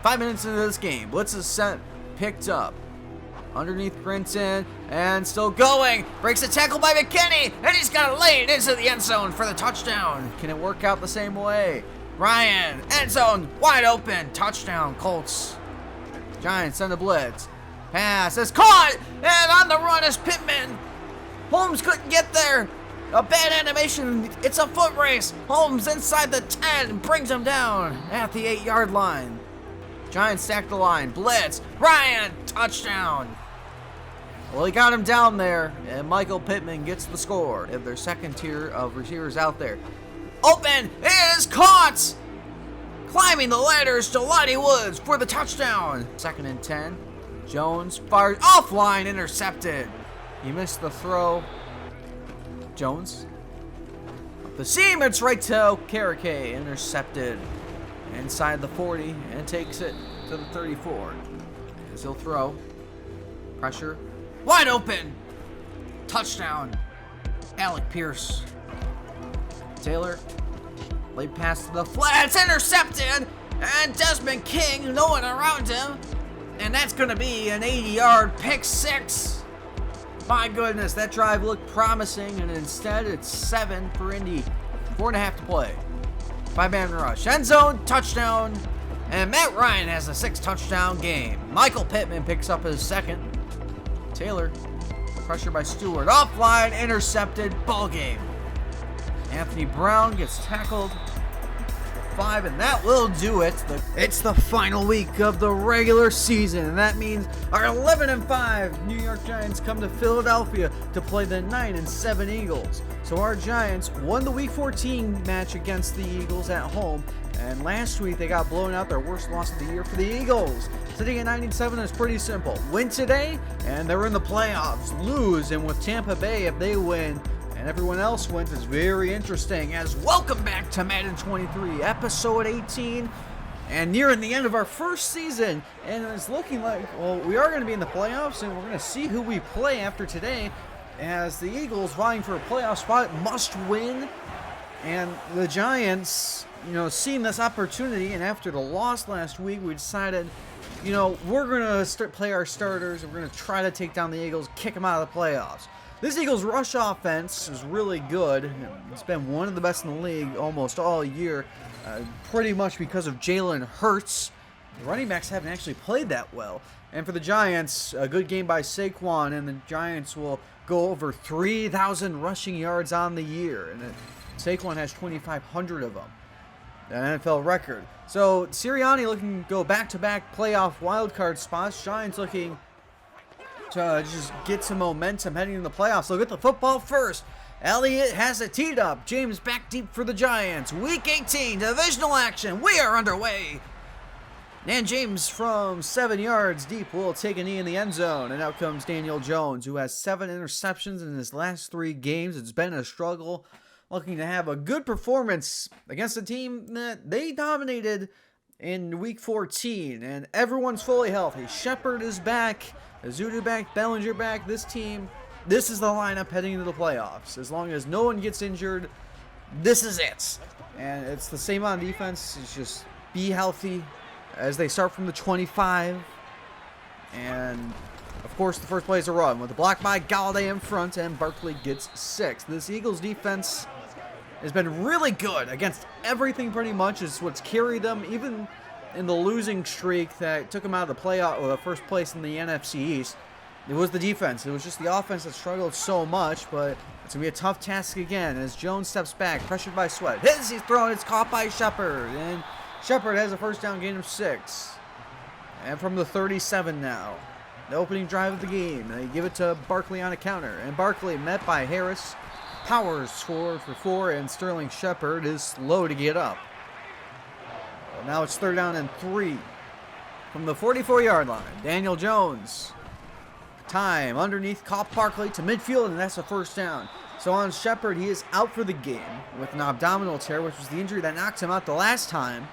5 minutes into this game. Blitz is sent, picked up. Underneath Grinton, and still going. Breaks a tackle by McKinney, and he's got to lay it into the end zone for the touchdown. Can it work out the same way? Ryan, end zone, wide open. Touchdown, Colts. Giants send a blitz. Pass is caught, and on the run is Pittman. Holmes couldn't get there. A bad animation. It's a foot race. Holmes inside the 10 brings him down at the 8-yard line. Giants stack the line. Blitz. Ryan, touchdown. Well, he got him down there, and Michael Pittman gets the score. They have their second tier of receivers out there. Open, it is caught! Climbing the ladders to Lonnie Woods for the touchdown. 2nd and 10. Jones fires offline, intercepted. He missed the throw. Jones. Up the seam, it's right to Okereke, intercepted. Inside the 40, and takes it to the 34. As he'll throw. Pressure. Wide open. Touchdown. Alec Pierce. Taylor. Late pass to the flats. Intercepted. And Desmond King, no one around him. And that's going to be an 80-yard pick six. My goodness, that drive looked promising. And instead, it's 7 for Indy. 4.5 to play. 5-man rush. End zone. Touchdown. And Matt Ryan has a 6-touchdown game. Michael Pittman picks up his second. Taylor, pressure by Stewart. Offline, intercepted, ball game. Anthony Brown gets tackled. 5, and that will do it. It's the final week of the regular season, and that means our 11-5 New York Giants come to Philadelphia to play the 9-7 Eagles. So our Giants won the Week 14 match against the Eagles at home, and last week they got blown out, their worst loss of the year for the Eagles. Sitting at 9-7 is pretty simple. Win today, and they're in the playoffs. Lose, and with Tampa Bay, if they win, and everyone else wins, is very interesting. As welcome back to Madden 23, episode 18, and nearing the end of our first season, and it's looking like, well, we are going to be in the playoffs, and we're going to see who we play after today, as the Eagles, vying for a playoff spot, must win, and the Giants, seeing this opportunity, and after the loss last week, we decided, we're going to play our starters, and we're going to try to take down the Eagles, kick them out of the playoffs. This Eagles rush offense is really good. It's been one of the best in the league almost all year, pretty much because of Jalen Hurts. The running backs haven't actually played that well. And for the Giants, a good game by Saquon, and the Giants will go over 3,000 rushing yards on the year. And Saquon has 2,500 of them, an NFL record. So Sirianni looking to go back-to-back playoff wildcard spots. Giants looking to just get some momentum heading into the playoffs. They'll get the football first. Elliott has it teed up. James back deep for the Giants. Week 18, divisional action. We are underway. And James from 7 yards deep will take a knee in the end zone. And out comes Daniel Jones, who has 7 interceptions in his last 3 games. It's been a struggle. Looking to have a good performance against a team that they dominated in Week 14. And everyone's fully healthy. Shepard is back. Azudu back, Bellinger back. This team, this is the lineup heading into the playoffs. As long as no one gets injured, this is it. And it's the same on defense. It's just be healthy as they start from the 25. And, of course, the first play is a run with a block by Galladay in front, and Barkley gets 6. This Eagles defense has been really good against everything pretty much. It's what's carried them, even in the losing streak that took them out of the playoff, or the first place in the NFC East. It was the defense. It was just the offense that struggled so much, but it's going to be a tough task again as Jones steps back, pressured by Sweat. He's thrown, it's caught by Shepard, and Shepard has a first down gain of 6. And from the 37 now, the opening drive of the game, they give it to Barkley on a counter, and Barkley met by Harris. Powers scored for 4, and Sterling Shepard is slow to get up. Now it's 3rd down and 3 from the 44-yard line. Daniel Jones. Time underneath, caught Barkley to midfield, and that's a first down. So on Shepard, he is out for the game with an abdominal tear, which was the injury that knocked him out the last time.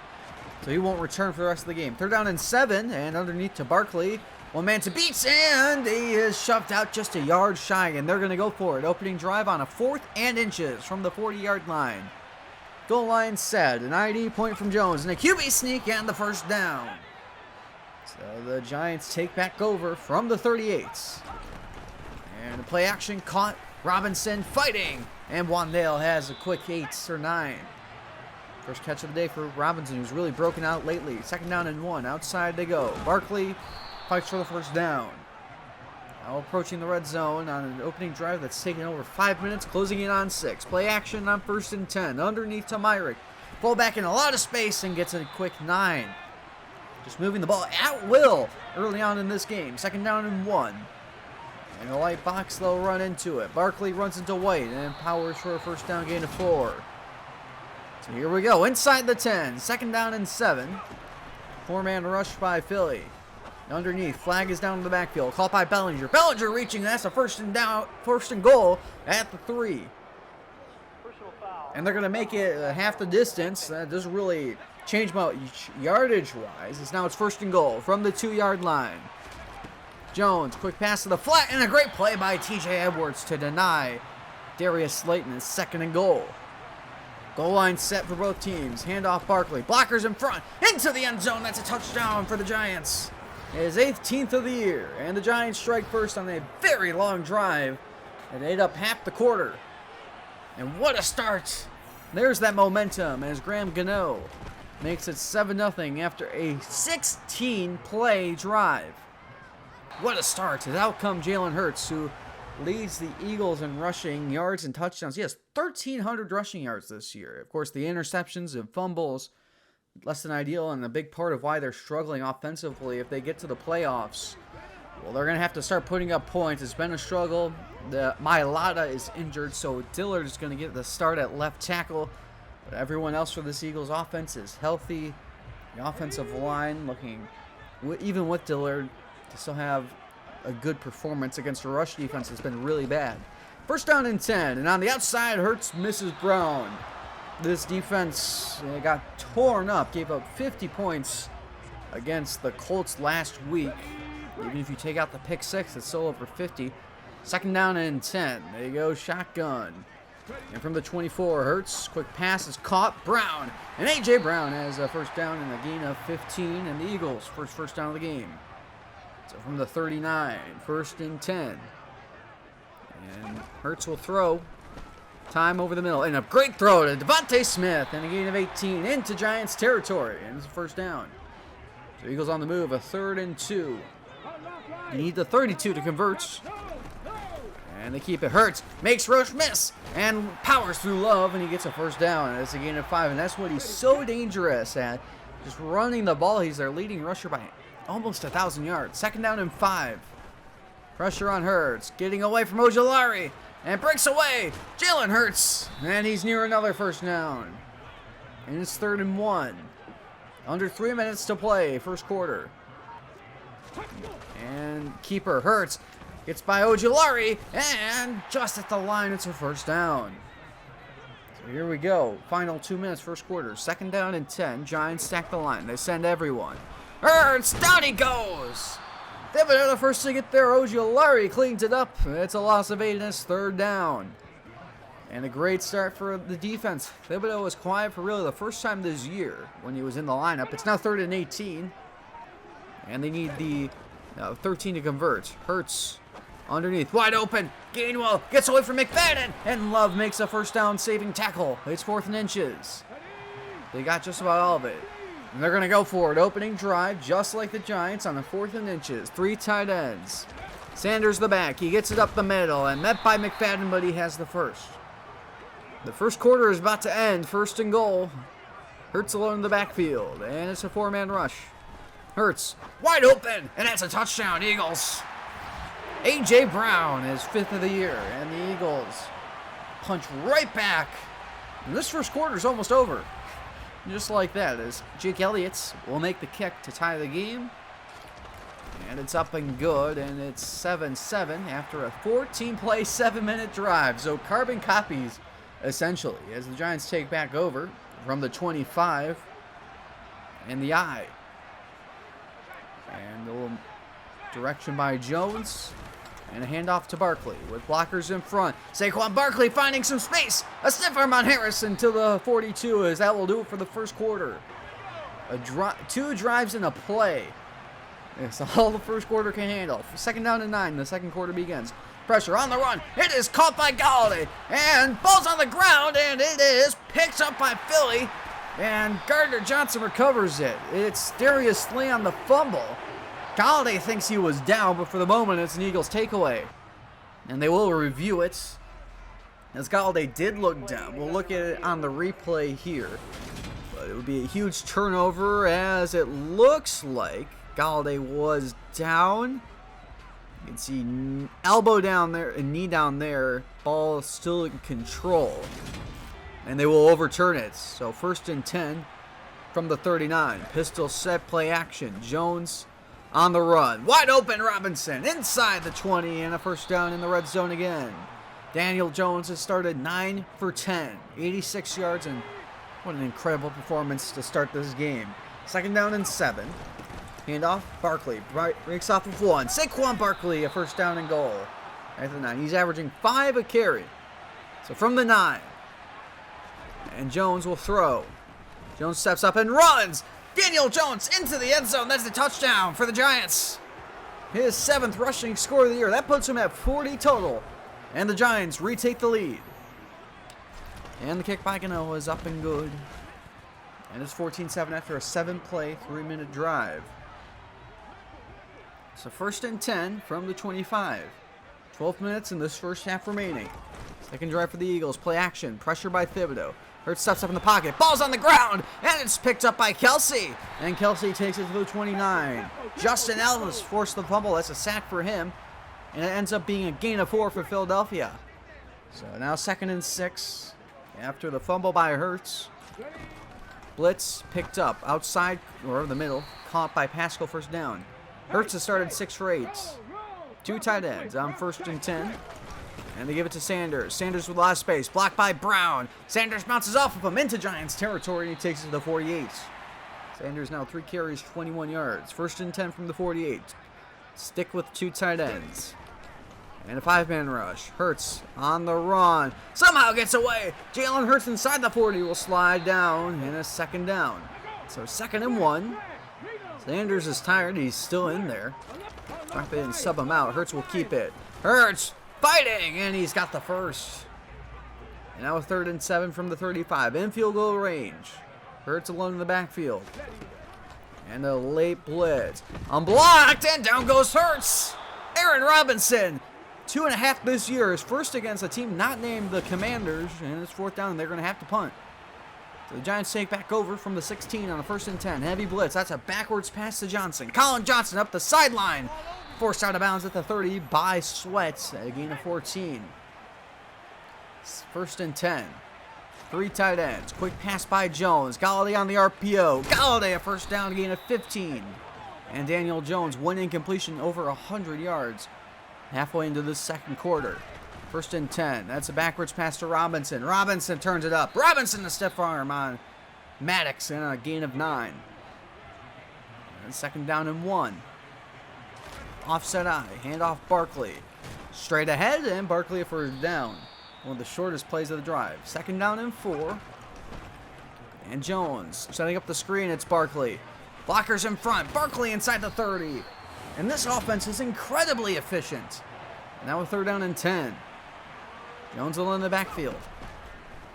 So he won't return for the rest of the game. 3rd down and 7, and underneath to Barkley. One man to beat, and he is shoved out just a yard shy, and they're going to go for it. Opening drive on a 4th and inches from the 40-yard line. Goal line set, an ID point from Jones, and a QB sneak and the first down. So the Giants take back over from the 38s. And the play action caught. Robinson fighting. And Wandale has a quick 8 or 9. First catch of the day for Robinson, who's really broken out lately. 2nd down and 1. Outside they go. Barkley fights for the first down. Now approaching the red zone on an opening drive that's taken over 5 minutes, closing in on 6. Play action on 1st and 10. Underneath to Myrick. Fullback in a lot of space and gets a quick 9. Just moving the ball at will early on in this game. 2nd down and 1. And a light box, they'll run into it. Barkley runs into White and powers for a first down gain of 4. So here we go, inside the 10, 2nd down and 7. 4-man rush by Philly. Underneath, flag is down in the backfield, caught by Bellinger. Bellinger reaching, that's a first and goal at the 3. And they're going to make it half the distance. That doesn't really change much yardage-wise. Now it's 1st and goal from the 2-yard line. Jones, quick pass to the flat, and a great play by T.J. Edwards to deny Darius Slayton his 2nd and goal. Goal line set for both teams. Handoff Barkley. Blockers in front. Into the end zone. That's a touchdown for the Giants. His 18th of the year. And the Giants strike first on a very long drive. It ate up half the quarter. And what a start. There's that momentum as Graham Gano makes it 7-0 after a 16-play drive. What a start. And out comes Jalen Hurts, who leads the Eagles in rushing yards and touchdowns. He has 1,300 rushing yards this year. Of course, the interceptions and fumbles, less than ideal, and a big part of why they're struggling offensively if they get to the playoffs. Well, they're going to have to start putting up points. It's been a struggle. Mailata is injured, so Dillard is going to get the start at left tackle. But everyone else for this Eagles offense is healthy. The offensive line looking, even with Dillard, to still have a good performance against a rush defense that's been really bad. 1st down and 10, and on the outside, Hurts misses Brown. This defense got torn up, gave up 50 points against the Colts last week. Even if you take out the pick 6, it's still over 50. 2nd down and 10. There you go, shotgun. And from the 24, Hurts, quick pass is caught. Brown, and A.J. Brown has a first down and a gain of 15, and the Eagles first down of the game. So from the 39, 1st and 10. And Hurts will throw. Time over the middle. And a great throw to Devontae Smith. And a gain of 18 into Giants territory. And it's a first down. So Eagles on the move. A 3rd and 2. You need the 32 to convert. And they keep it. Hurts makes Roche miss. And powers through Love. And he gets a first down. And it's a gain of 5. And that's what he's so dangerous at. Just running the ball. He's their leading rusher by almost 1,000 yards. 2nd down and 5. Pressure on Hurts. Getting away from Ojulari. And breaks away. Jalen Hurts. And he's near another first down. And it's 3rd and 1. Under 3 minutes to play. First quarter. And keeper Hurts gets by Ojulari. And just at the line, it's a first down. So here we go. Final 2 minutes, first quarter. 2nd down and 10. Giants stack the line. They send everyone. Hurts, down he goes. Thibodeau the first to get there. Ojulari cleans it up. It's a loss of 8 and it's 3rd down. And a great start for the defense. Thibodeau was quiet for really the first time this year when he was in the lineup. It's now 3rd and 18. And they need the 13 to convert. Hurts underneath, wide open. Gainwell gets away from McFadden. And Love makes a first down saving tackle. It's 4th and inches. They got just about all of it. And they're going to go for it. Opening drive, just like the Giants on the 4th and inches. 3 tight ends. Sanders the back. He gets it up the middle and met by McFadden, but he has the first. The first quarter is about to end. 1st and goal. Hurts alone in the backfield. And it's a 4-man rush. Hurts wide open. And that's a touchdown, Eagles. A.J. Brown is 5th of the year. And the Eagles punch right back. And this first quarter is almost over. Just like that, as Jake Elliott will make the kick to tie the game. And it's up and good, and it's 7-7 after a 14-play, 7-minute drive. So carbon copies, essentially, as the Giants take back over from the 25 and the I. And a little direction by Jones. And a handoff to Barkley with blockers in front. Saquon Barkley finding some space. A stiff arm on Harrison to the 42 as that will do it for the first quarter. 2 drives in a play It's all the first quarter can handle. Second down and 9. The second quarter begins. Pressure on the run. It is caught by Galladay. And ball's on the ground. And it is picked up by Philly. And Gardner Johnson recovers it. It's Darius Slay on the fumble. Galladay thinks he was down, but for the moment, it's an Eagles takeaway. And they will review it, as Galladay did look down. We'll look at it on the replay here. But it would be a huge turnover, as it looks like Galladay was down. You can see elbow down there and knee down there. Ball still in control. And they will overturn it. So 1st and 10 from the 39. Pistol set, play action. Jones on the run. Wide open Robinson inside the 20 and a first down in the red zone again. Daniel Jones has started 9 for 10. 86 yards, and what an incredible performance to start this game. 2nd down and 7. Handoff, Barkley breaks off with 1. Saquon Barkley, a first down and goal at the 9. He's averaging 5 a carry. So from the 9. And Jones will throw. Jones steps up and runs. Daniel Jones into the end zone. That's the touchdown for the Giants. His 7th rushing score of the year. That puts him at 40 total. And the Giants retake the lead. And the kick by Gano is up and good. And it's 14-7 after a 7-play, 3-minute drive. So 1st and 10 from the 25. 12 minutes in this first half remaining. Second drive for the Eagles. Play action. Pressure by Thibodeau. Hurts steps up in the pocket. Ball's on the ground. And it's picked up by Kelsey. And Kelsey takes it to the 29. Justin Ellis forced the fumble. That's a sack for him. And it ends up being a gain of 4 for Philadelphia. So now 2nd and 6. After the fumble by Hurts. Blitz picked up outside or the middle. Caught by Pascal, first down. Hurts has started 6 for 8. 2 tight ends on 1st and 10. And they give it to Sanders. Sanders with a lot of space. Blocked by Brown. Sanders bounces off of him into Giants territory, and he takes it to the 48. Sanders now 3 carries, 21 yards. 1st and 10 from the 48. Stick with 2 tight ends. And a 5-man rush. Hurts on the run. Somehow gets away. Jalen Hurts inside the 40 will slide down in a 2nd down. So 2nd and 1. Sanders is tired. He's still in there. They didn't sub him out. Hurts will keep it. Hurts fighting, and he's got the first. And now a 3rd and 7 from the 35. In field goal range. Hurts alone in the backfield. And a late blitz. Unblocked, and down goes Hurts. Aaron Robinson. 2.5 this year. His first against a team not named the Commanders. And it's 4th down, and they're going to have to punt. So the Giants take back over from the 16 on a 1st and 10. Heavy blitz. That's a backwards pass to Johnson. Colin Johnson up the sideline. Forced out of bounds at the 30 by Sweat. A gain of 14. 1st and 10. 3 tight ends. Quick pass by Jones. Galladay on the RPO. Galladay a first down, gain of 15. And Daniel Jones, 1 incompletion, over 100 yards. Halfway into the 2nd quarter. 1st and 10. That's a backwards pass to Robinson. Robinson turns it up. Robinson a stiff arm on Maddox and a gain of 9. And 2nd down and 1. Offset eye. Handoff Barkley. Straight ahead, and Barkley a first down. One of the shortest plays of the drive. 2nd down and 4. And Jones setting up the screen. It's Barkley. Blockers in front. Barkley inside the 30. And this offense is incredibly efficient. Now a 3rd down and 10. Jones alone in the backfield.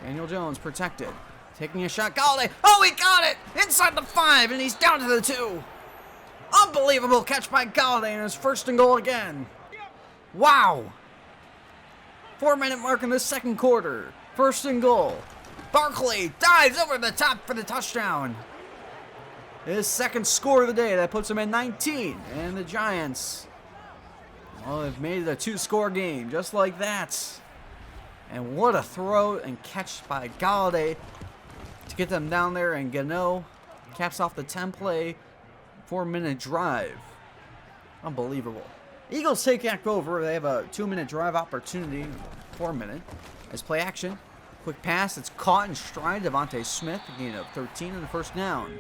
Daniel Jones protected. Taking a shot. Galladay. Oh, he got it! Inside the 5, and he's down to the 2. Unbelievable catch by Galladay, and his 1st and goal again. Wow. 4-minute mark in the 2nd quarter. 1st and goal. Barkley dives over the top for the touchdown. His 2nd score of the day. That puts him at 19. And the Giants, well, they've made it a 2-score game, just like that. And what a throw and catch by Galladay to get them down there. And Gano caps off the 10-play, 4-minute drive. Unbelievable. Eagles take back over. They have a 2-minute drive opportunity, 4-minute. As play action. Quick pass. It's caught in stride. Devontae Smith, a gain of 13 and the 1st down.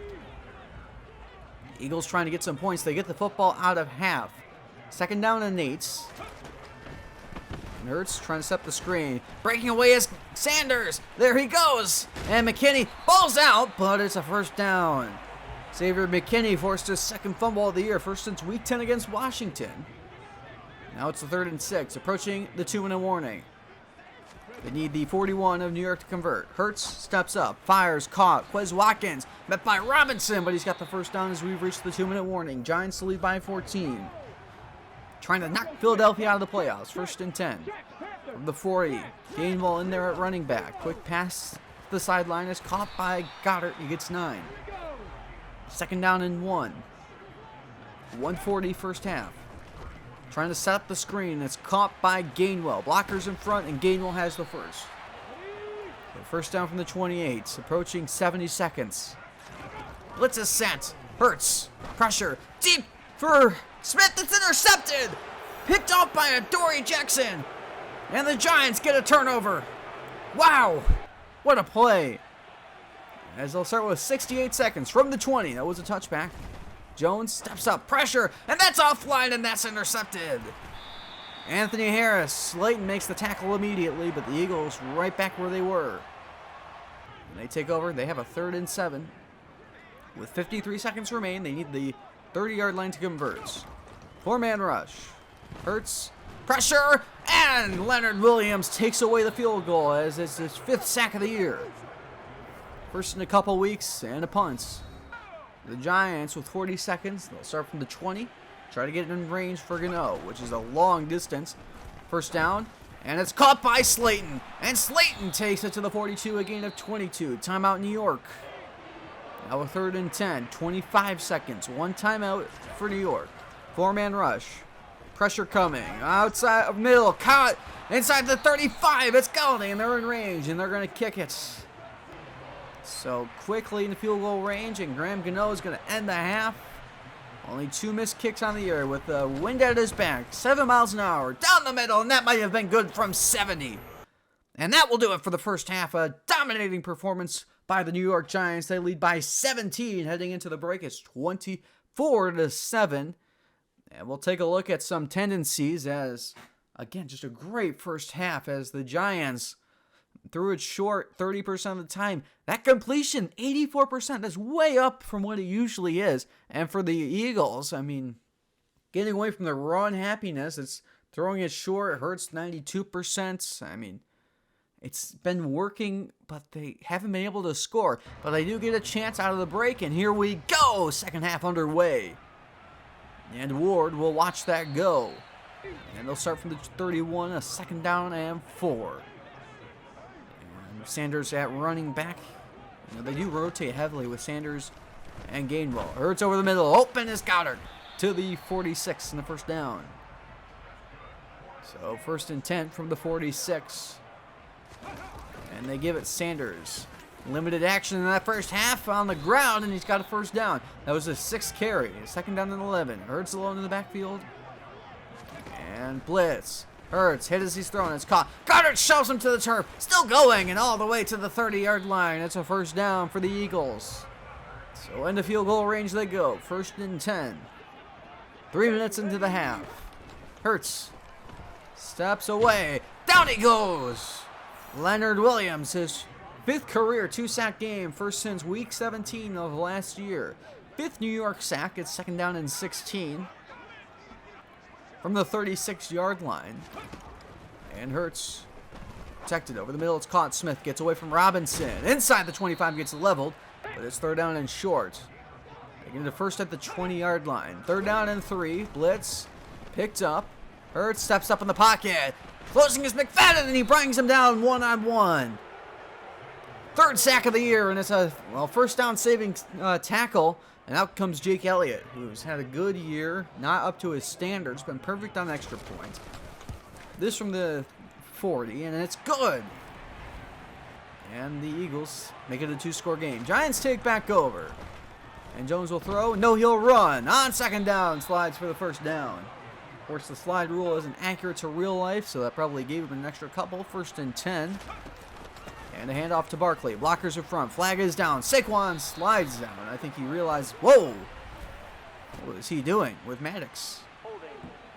Eagles trying to get some points. They get the football out of half. 2nd down and 8. And Hurts trying to set the screen. Breaking away is Sanders. There he goes. And McKinney balls out, but it's a 1st down. Xavier McKinney forced his second fumble of the year, first since week 10 against Washington. Now it's the 3rd and 6, approaching the 2-minute warning. They need the 41 of New York to convert. Hurts steps up, fires, caught. Quez Watkins met by Robinson, but he's got the first down as we've reached the 2-minute warning. Giants to lead by 14. Trying to knock Philadelphia out of the playoffs. 1st and 10. From the 40. Gainwell in there at running back. Quick pass to the sideline is caught by Goddard. He gets 9. 2nd down and 1. 1:40 first half. Trying to set up the screen. It's caught by Gainwell. Blockers in front, and Gainwell has the first. The first down from the 28. Approaching 70 seconds. Blitz is sent. Hurts. Pressure. Deep for Smith. It's intercepted. Picked off by Adoree Jackson. And the Giants get a turnover. Wow. What a play. As they'll start with 68 seconds from the 20. That was a touchback. Jones steps up, pressure, and that's offline, and that's intercepted. Anthony Harris, Slayton makes the tackle immediately, but the Eagles right back where they were. When they take over, they have a 3rd and 7. With 53 seconds remain, they need the 30-yard line to convert. 4-man rush. Hurts, pressure, and Leonard Williams takes away the field goal as it's his 5th sack of the year. First in a couple weeks, and a punt. The Giants, with 40 seconds, they'll start from the 20. Try to get it in range for Gano, which is a long distance. First down, and it's caught by Slayton. And Slayton takes it to the 42, a gain of 22. Timeout New York. Now a 3rd and 10, 25 seconds. 1 timeout for New York. 4-man rush. Pressure coming. Outside of middle, caught inside the 35. It's Galladay, and they're in range, and they're going to kick it. So quickly in the field goal range, and Graham Gano is going to end the half. Only 2 missed kicks on the year with the wind at his back. 7 miles an hour down the middle, and that might have been good from 70. And that will do it for the first half. A dominating performance by the New York Giants. They lead by 17 heading into the break. It's 24-7. And we'll take a look at some tendencies as, again, just a great first half as the Giants threw it short 30% of the time. That completion, 84%. That's way up from what it usually is. And for the Eagles, I mean, getting away from the run happiness, it's throwing it short. It hurts 92%. I mean, it's been working, but they haven't been able to score. But they do get a chance out of the break, and here we go. Second half underway. And Ward will watch that go. And they'll start from the 31, a 2nd down and 4. Sanders at running back. You know, they do rotate heavily with Sanders and Gainwell. Hurts over the middle. Open is Goddard to the 46 in the first down. So 1st and 10 from the 46. And they give it Sanders. Limited action in that first half on the ground, and he's got a first down. That was his 6th carry. 2nd down and 11. Hurts alone in the backfield. And blitz. Hurts, hit as he's thrown, it's caught. Goddard shoves him to the turf, still going, and all the way to the 30-yard line. It's a first down for the Eagles. So into field goal range they go. 1st and 10. 3 minutes into the half. Hurts steps away. Down he goes. Leonard Williams, his 5th career 2-sack game, first since week 17 of last year. 5th New York sack. It's 2nd down and 16. From the 36-yard line. And Hurts protected over the middle. It's caught. Smith gets away from Robinson. Inside the 25, gets leveled. But it's 3rd down and short. Taking it first at the 20-yard line. 3rd down and 3. Blitz picked up. Hurts steps up in the pocket. Closing is McFadden, and he brings him down one-on-one. 3rd sack of the year, and it's a first down saving tackle. And out comes Jake Elliott, who's had a good year, not up to his standards, been perfect on extra points. This from the 40, and it's good. And the Eagles make it a 2-score game. Giants take back over. And Jones will throw. No, he'll run. On 2nd down, slides for the first down. Of course, the slide rule isn't accurate to real life, so that probably gave him an extra couple. 1st and 10. And a handoff to Barkley. Blockers are front. Flag is down. Saquon slides down. I think he realized, whoa, what is he doing with Maddox?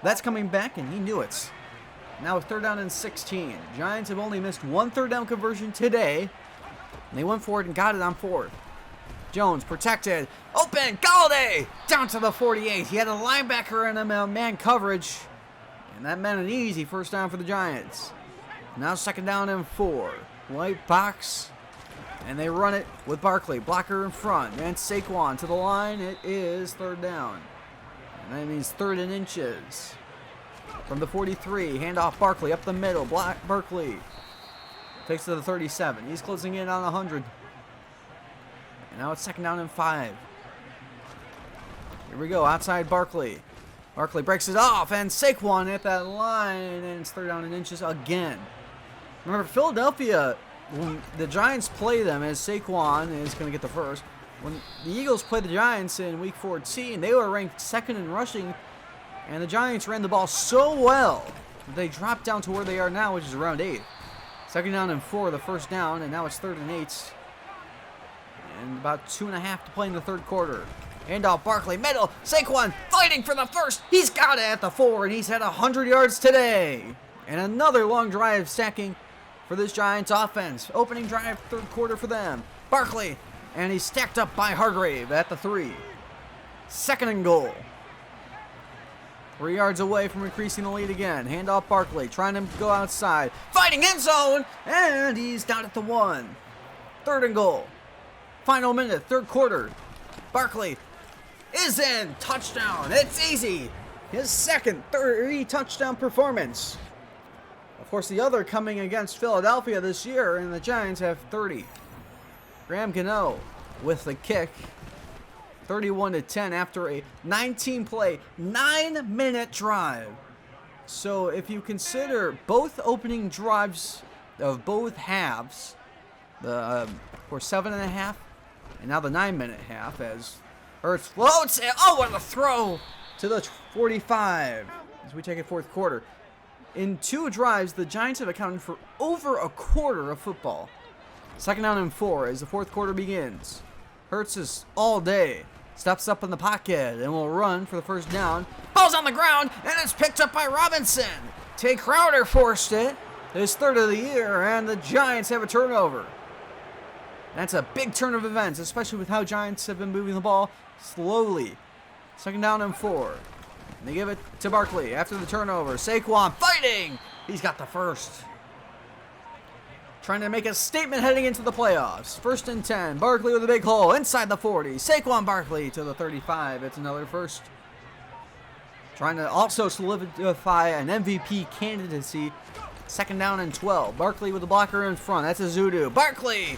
That's coming back, and he knew it. Now a 3rd down and 16. Giants have only missed 1 3rd down conversion today. And they went for it and got it on 4th. Jones protected. Open. Galladay down to the 48. He had a linebacker in a man coverage. And that meant an easy first down for the Giants. Now second down and 4. White box. And they run it with Barkley. Blocker in front. And Saquon to the line. It is third down. And that means third and inches. From the 43. Handoff Barkley up the middle. Barkley takes to the 37. He's closing in on 100. And now it's second down and 5. Here we go. Outside Barkley. Barkley breaks it off. And Saquon at that line. And it's third down and inches again. Remember, Philadelphia, when the Giants play them, as Saquon is going to get the first. When the Eagles played the Giants in Week 14, they were ranked second in rushing. And the Giants ran the ball so well that they dropped down to where they are now, which is around 8. Second down and 4, the first down. And now it's third and 8. And about 2.5 to play in the third quarter. Handoff Barkley, middle. Saquon fighting for the first. He's got it at the 4, and he's had 100 yards today. And another long drive stacking for this Giants offense. Opening drive, third quarter for them. Barkley, and he's stacked up by Hargrave at the 3. Second and goal. 3 yards away from increasing the lead again. Handoff Barkley, trying to go outside. Fighting end zone, and he's down at the 1. Third and goal. Final minute, third quarter. Barkley is in. Touchdown. It's easy. His second 30-touchdown performance. Of course, the other coming against Philadelphia this year, and the Giants have 30. Graham Gano with the kick. 31-10 after a 19-play, 9-minute drive. So if you consider both opening drives of both halves, the for 7.5, and now the 9-minute half, as Hurts floats, and oh, what a throw to the 45 as we take a fourth quarter. In 2 drives, the Giants have accounted for over a quarter of football. Second down and 4 as the fourth quarter begins. Hurts is all day. Steps up in the pocket and will run for the first down. Ball's on the ground, and it's picked up by Robinson. Tay Crowder forced it. His third of the year, and the Giants have a turnover. That's a big turn of events, especially with how Giants have been moving the ball slowly. Second down and 4. And they give it to Barkley after the turnover. Saquon fighting. He's got the first. Trying to make a statement heading into the playoffs. First and 10. Barkley with a big hole inside the 40. Saquon Barkley to the 35. It's another first. Trying to also solidify an MVP candidacy. Second down and 12. Barkley with the blocker in front. That's a Zudu. Barkley.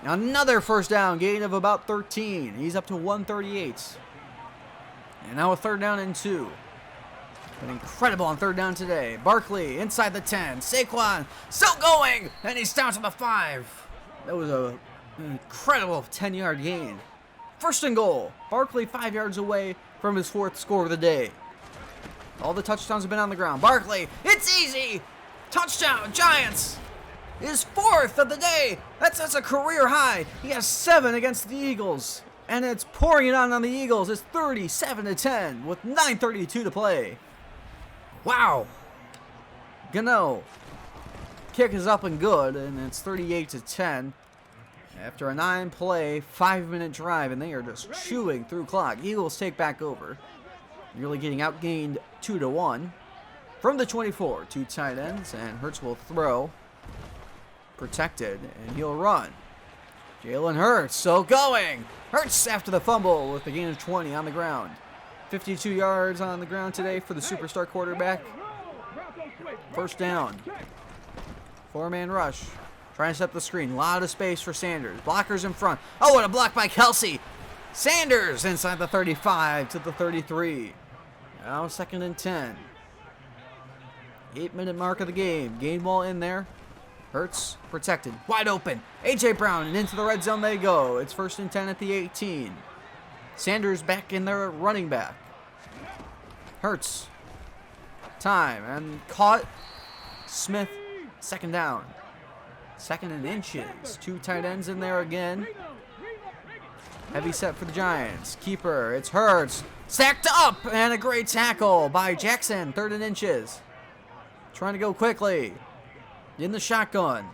Another first down, gain of about 13. He's up to 138. And now a third down and 2. Been incredible on third down today. Barkley inside the 10. Saquon still going, and he's down to the 5. That was an incredible 10-yard gain. First and goal. Barkley 5 yards away from his 4th score of the day. All the touchdowns have been on the ground. Barkley, it's easy. Touchdown, Giants. His 4th of the day. That's a career high. He has 7 against the Eagles. And it's pouring it on the Eagles. It's 37-10 with 9:32 to play. Wow. Gano. Kick is up and good, and it's 38-10. After a 9-play, 5-minute drive, and they are just chewing through clock. Eagles take back over. Nearly getting outgained 2-1. From the 24, 2 tight ends, and Hurts will throw. Protected, and he'll run. Jalen Hurts, so going. Hurts after the fumble with a gain of 20 on the ground. 52 yards on the ground today for the superstar quarterback. First down. 4-man rush. Trying to set the screen. A lot of space for Sanders. Blockers in front. Oh, what a block by Kelsey. Sanders inside the 35 to the 33. Now second and 10. 8-minute mark of the game. Gain ball in there. Hurts protected. Wide open. A.J. Brown, and into the red zone they go. It's first and 10 at the 18. Sanders back in there, running back. Hurts. Time, and caught. Smith, second down. Second and inches. 2 tight ends in there again. Heavy set for the Giants. Keeper, it's Hurts. Stacked up, and a great tackle by Jackson. Third and inches. Trying to go quickly. In the shotgun.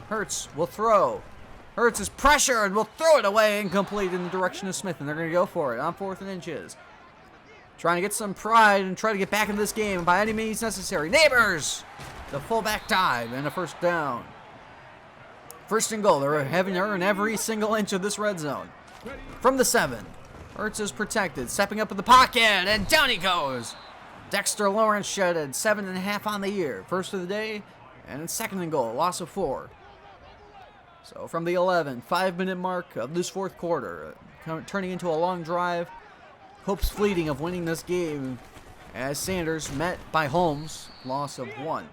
Hurts will throw. Hurts is pressured. Will throw it away, incomplete in the direction of Smith, and they're going to go for it on 4th and inches. Trying to get some pride and try to get back into this game by any means necessary. Neighbors! The fullback dive and a first down. 1st and goal. They're having to earn every single inch of this red zone. From the 7. Hurts is protected. Stepping up in the pocket, and down he goes. Dexter Lawrence shedded 7.5 on the year. First of the day, and 2nd and goal. Loss of 4. So from the 11, 5-minute mark of this 4th quarter, turning into a long drive. Hopes fleeting of winning this game as Sanders met by Holmes, loss of 1.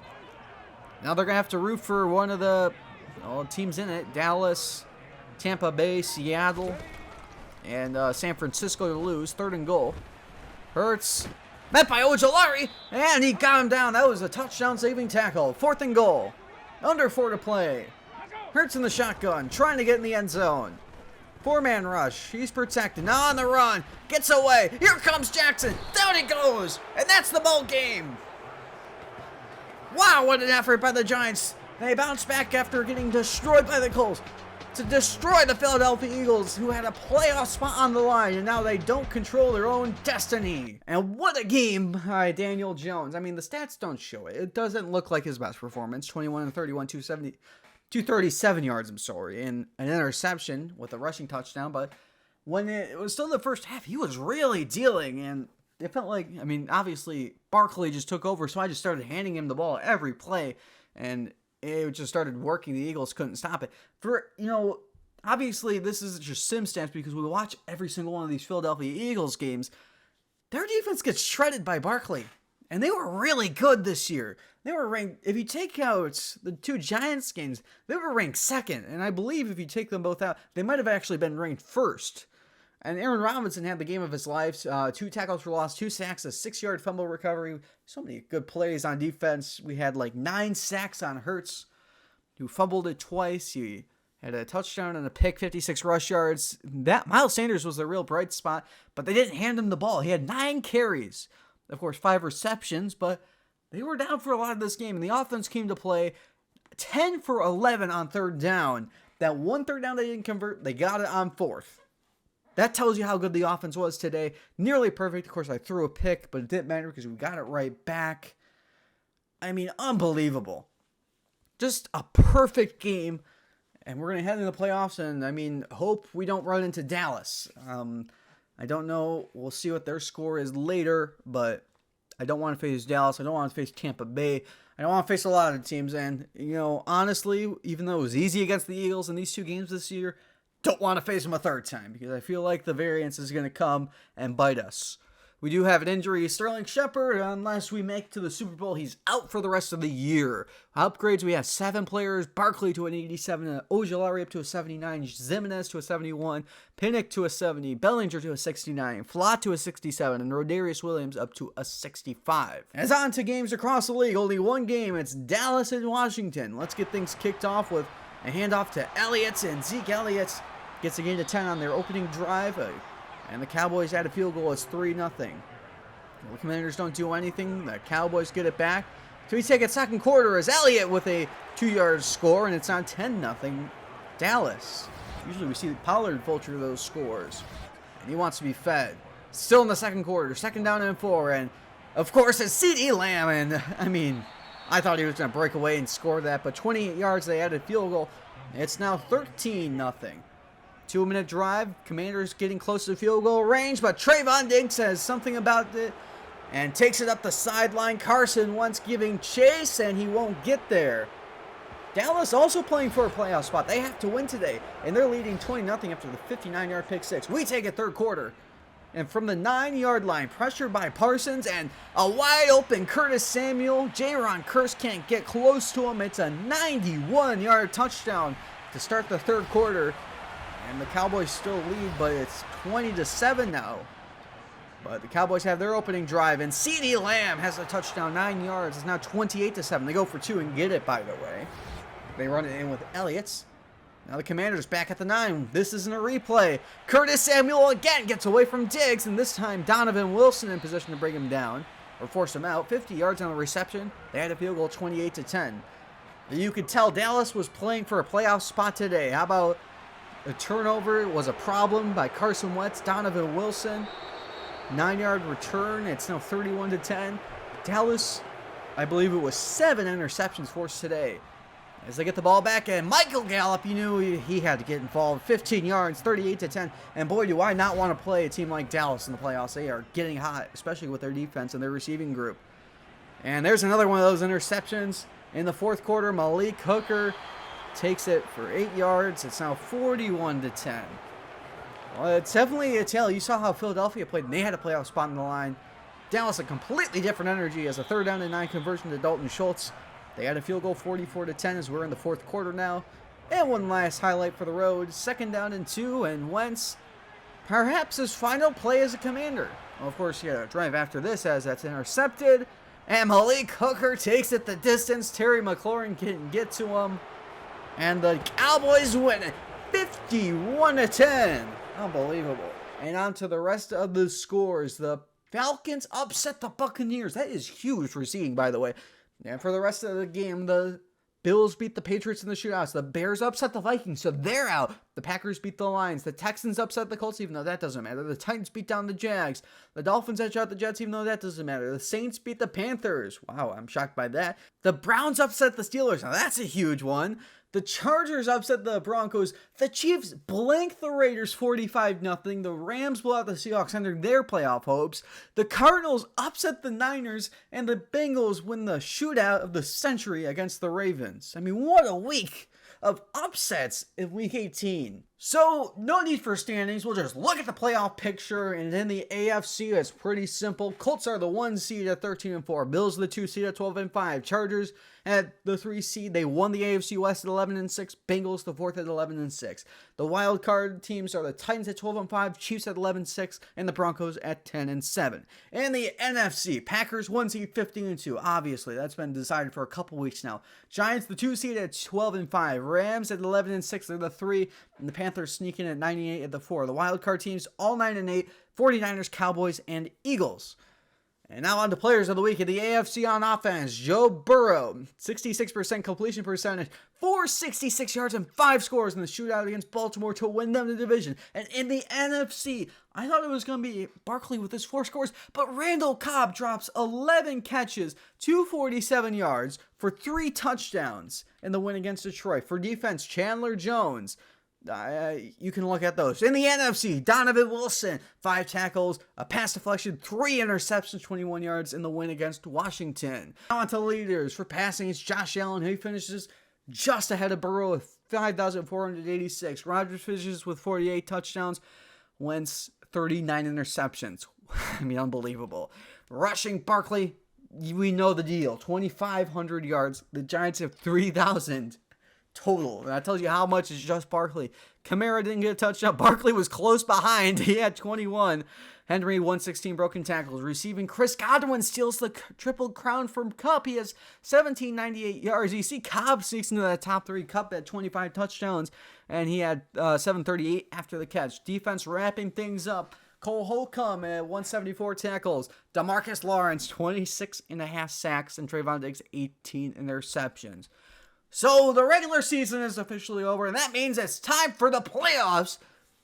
Now they're going to have to root for one of the teams in it, Dallas, Tampa Bay, Seattle, and San Francisco to lose. 3rd and goal. Hurts met by Ojolari, and he got him down. That was a touchdown-saving tackle. 4th and goal. Under 4 to play. Hurts in the shotgun, trying to get in the end zone. 4-man rush. He's protected. Now on the run. Gets away. Here comes Jackson. Down he goes. And that's the ball game. Wow, what an effort by the Giants. They bounce back after getting destroyed by the Colts to destroy the Philadelphia Eagles, who had a playoff spot on the line, and now they don't control their own destiny. And what a game by Daniel Jones. I mean, the stats don't show it. It doesn't look like his best performance. 21 and 31, 237 yards, and an interception with a rushing touchdown. But when it was still the first half, he was really dealing, and it felt like, I mean, obviously Barkley just took over, so I just started handing him the ball every play, and it just started working. The Eagles couldn't stop it. Obviously this is just sim stats because we watch every single one of these Philadelphia Eagles games. Their defense gets shredded by Barkley. And they were really good this year. They were ranked, if you take out the 2 Giants games, they were ranked 2nd. And I believe if you take them both out, they might have actually been ranked 1st. And Aaron Robinson had the game of his life. 2 tackles for loss, 2 sacks, a 6-yard fumble recovery. So many good plays on defense. We had like 9 sacks on Hurts, who fumbled it twice. He had a touchdown and a pick, 56 rush yards. That Miles Sanders was the real bright spot, but they didn't hand him the ball. He had 9 carries. Of course, 5 receptions, but they were down for a lot of this game, and the offense came to play. 10 for 11 on 3rd down. That 1 3rd down they didn't convert, they got it on 4th. That tells you how good the offense was today. Nearly perfect. Of course, I threw a pick, but it didn't matter because we got it right back. I mean, unbelievable. Just a perfect game, and we're going to head into the playoffs, and I mean, hope we don't run into Dallas. I don't know. We'll see what their score is later, but I don't want to face Dallas. I don't want to face Tampa Bay. I don't want to face a lot of teams. And, honestly, even though it was easy against the Eagles in these 2 games this year, don't want to face them a 3rd time because I feel like the variance is going to come and bite us. We do have an injury. Sterling Shepard, unless we make to the Super Bowl, he's out for the rest of the year. Upgrades, we have 7 players. Barkley to an 87, Ojolari up to a 79, Zimenez to a 71, Pinnock to a 70, Bellinger to a 69, Flott to a 67, and Rodarius Williams up to a 65. As on to games across the league, only one game. It's Dallas and Washington. Let's get things kicked off with a handoff to Elliott, and Zeke Elliott gets a gain of 10 on their opening drive. And the Cowboys had a field goal. It's 3-0. The Commanders don't do anything. The Cowboys get it back. So we take a 2nd quarter as Elliott with a 2-yard score, and it's on 10-0 Dallas. Usually we see Pollard vulture those scores, and he wants to be fed. Still in the 2nd quarter, 2nd down and 4, and of course it's CeeDee Lamb, and I mean, I thought he was going to break away and score that, but 28 yards, they added field goal. It's now 13-0. 2-minute drive. Commanders getting close to field goal range, but Trayvon Diggs says something about it and takes it up the sideline. Carson once giving chase, and he won't get there. Dallas also playing for a playoff spot. They have to win today, and they're leading 20-0 after the 59-yard pick 6. We take a 3rd quarter. And from the 9-yard line, pressured by Parsons and a wide-open Curtis Samuel. Jaron Kearse can't get close to him. It's a 91-yard touchdown to start the 3rd quarter. And the Cowboys still lead, but it's 20-7 now. But the Cowboys have their opening drive, and CeeDee Lamb has a touchdown, 9 yards. It's now 28-7. They go for 2 and get it, by the way. They run it in with Elliott. Now the Commanders back at the 9. This isn't a replay. Curtis Samuel again gets away from Diggs, and this time Donovan Wilson in position to bring him down, or force him out. 50 yards on the reception. They had a field goal, 28-10. You could tell Dallas was playing for a playoff spot today. How about A turnover was a problem by Carson Wentz. Donovan Wilson, 9-yard return. It's now 31-10. Dallas, I believe it was 7 interceptions forced today. As they get the ball back, and Michael Gallup, you knew he had to get involved. 15 yards, 38-10. And boy, do I not want to play a team like Dallas in the playoffs. They are getting hot, especially with their defense and their receiving group. And there's another one of those interceptions in the fourth quarter. Malik Hooker takes it for 8 yards. It's now 41-10. Well, it's definitely a tale. You saw how Philadelphia played, and they had a playoff spot on the line. Dallas, a completely different energy as a 3rd down and 9 conversion to Dalton Schultz. They had a field goal 44-10 as we're in the fourth quarter now. And one last highlight for the road. 2nd down and 2, and Wentz, perhaps his final play as a Commander. Well, of course, he had a drive after this as that's intercepted. And Malik Hooker takes it the distance. Terry McLaurin can get to him. And the Cowboys win it 51-10. Unbelievable. And on to the rest of the scores. The Falcons upset the Buccaneers. That is huge for seeing, by the way. And for the rest of the game, the Bills beat the Patriots in the shootouts. The Bears upset the Vikings, so they're out. The Packers beat the Lions. The Texans upset the Colts, even though that doesn't matter. The Titans beat down the Jags. The Dolphins edged out the Jets, even though that doesn't matter. The Saints beat the Panthers. Wow, I'm shocked by that. The Browns upset the Steelers. Now, that's a huge one. The Chargers upset the Broncos. The Chiefs blanked the Raiders 45-0. The Rams blew out the Seahawks under their playoff hopes. The Cardinals upset the Niners. And the Bengals win the shootout of the century against the Ravens. I mean, what a week of upsets in Week 18. So, no need for standings. We'll just look at the playoff picture. And in the AFC, it's pretty simple. Colts are the 1 seed at 13-4. Bills the 2 seed at 12-5. Chargers at the 3 seed. They won the AFC West at 11-6. Bengals the 4th at 11-6. The wild card teams are the Titans at 12-5. Chiefs at 11-6. And the Broncos at 10-7. And the NFC, Packers 1 seed 15-2. Obviously, that's been decided for a couple weeks now. Giants the 2 seed at 12-5. Rams at 11-6. They're the 3. And the Panthers sneaking at 98 at the 4. The wild card teams all 9-8. 49ers, Cowboys, and Eagles. And now on to players of the week in the AFC on offense. Joe Burrow, 66% completion percentage, 466 yards and 5 scores in the shootout against Baltimore to win them the division. And in the NFC, I thought it was going to be Barkley with his 4 scores, but Randall Cobb drops 11 catches, 247 yards for 3 touchdowns in the win against Detroit. For defense, Chandler Jones, you can look at those. In the NFC, Donovan Wilson, 5 tackles, a pass deflection, 3 interceptions, 21 yards in the win against Washington. Now on to leaders. For passing, it's Josh Allen, who finishes just ahead of Burrow with 5,486. Rodgers finishes with 48 touchdowns. Wentz, 39 interceptions. I mean, unbelievable. Rushing, Barkley, we know the deal. 2,500 yards. The Giants have 3,000. Total. And that tells you how much is just Barkley. Kamara didn't get a touchdown. Barkley was close behind. He had 21. Henry, 116 broken tackles. Receiving, Chris Godwin steals the triple crown from Kupp. He has 1,798 yards. You see Cobb sneaks into that top 3. Kupp had 25 touchdowns, and he had 738 after the catch. Defense wrapping things up. Cole Holcomb at 174 tackles. DeMarcus Lawrence, 26.5 sacks. And Trayvon Diggs, 18 interceptions. So the regular season is officially over, and that means it's time for the playoffs.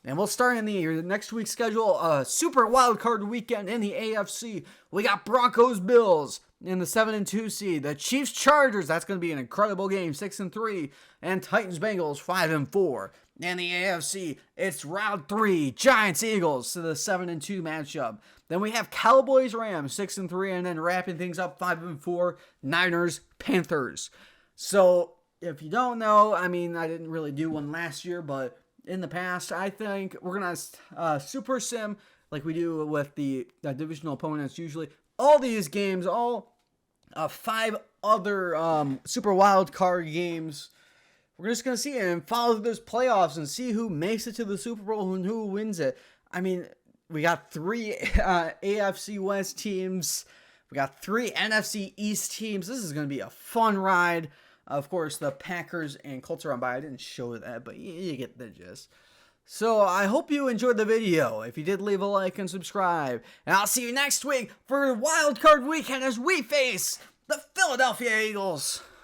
And we'll start in the next week's schedule, a super wild card weekend in the AFC. We got Broncos Bills in the 7-2 seed. The Chiefs Chargers, that's going to be an incredible game, 6-3. And Titans Bengals, 5-4. In the AFC, it's round 3, Giants Eagles to the 7-2 matchup. Then we have Cowboys Rams, 6-3, and then wrapping things up, 5-4, Niners Panthers. So, if you don't know, I mean, I didn't really do one last year, but in the past, I think we're going to super sim like we do with the divisional opponents usually. All these games, all 5 other super wild card games, we're just going to see it and follow those playoffs and see who makes it to the Super Bowl and who wins it. I mean, we got 3 AFC West teams. We got 3 NFC East teams. This is going to be a fun ride. Of course, the Packers and Colts are on by. I didn't show that, but you get the gist. So I hope you enjoyed the video. If you did, leave a like and subscribe. And I'll see you next week for Wild Card Weekend as we face the Philadelphia Eagles.